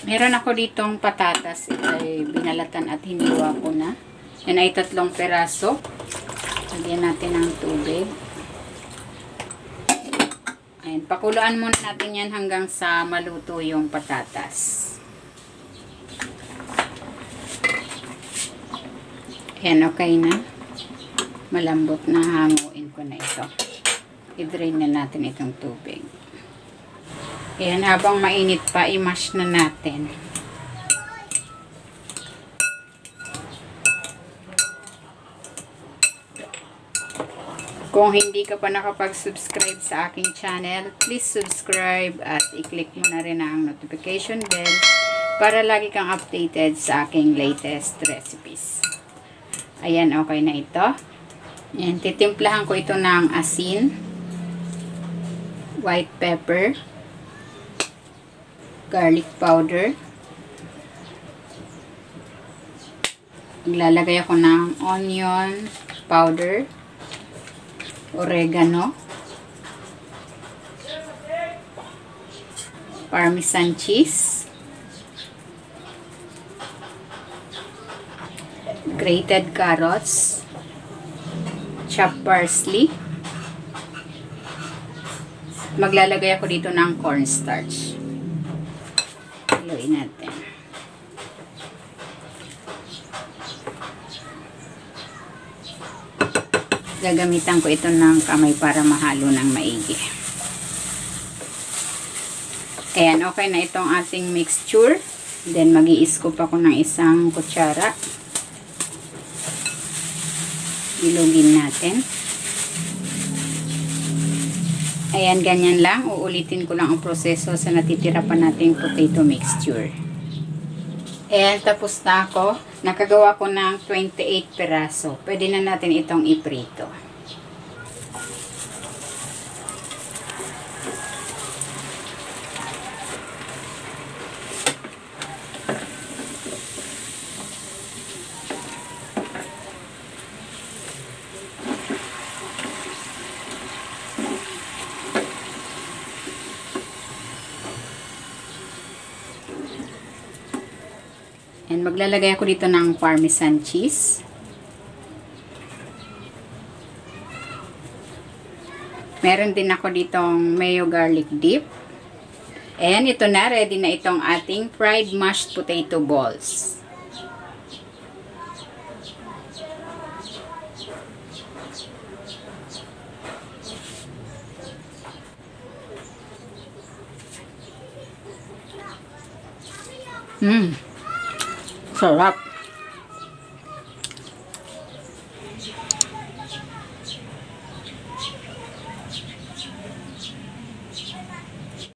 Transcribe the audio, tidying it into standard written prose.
Meron ako ditong patatas. Ito ay binalatan at hiniwa ko na. Yan ay 3 peraso. Lagyan natin ng tubig. Ayan, pakuluan muna natin yan hanggang sa maluto yung patatas. Ayan, okay na. Malambot na, hanguin ko na ito. I-drain na natin itong tubig. Ayan, habang mainit pa, i-mash na natin. Kung hindi ka pa nakapag-subscribe sa aking channel, please subscribe at i-click mo na rin ang notification bell para lagi kang updated sa aking latest recipes. Ayan, okay na ito. Ayan, titimplahan ko ito ng asin, white pepper, garlic powder. Maglalagay ako ng onion powder, oregano, parmesan cheese, grated carrots, chopped parsley. Maglalagay ako dito ng cornstarch. Haluin natin. Gagamitan ko ito ng kamay para mahalo ng maigi. Ayan, okay na itong ating mixture. Then, mag-i-scoop ako ng 1 kutsara. Ilugin natin. Ayan, ganyan lang. Uulitin ko lang ang proseso sa natitira pa nating potato mixture. Ayan, tapos na ako. Nakagawa ko ng 28 peraso. Pwede na natin itong iprito. And maglalagay ako dito ng parmesan cheese. Meron din ako ditong mayo garlic dip. And ito na, ready na itong ating fried mashed potato balls. Sarap.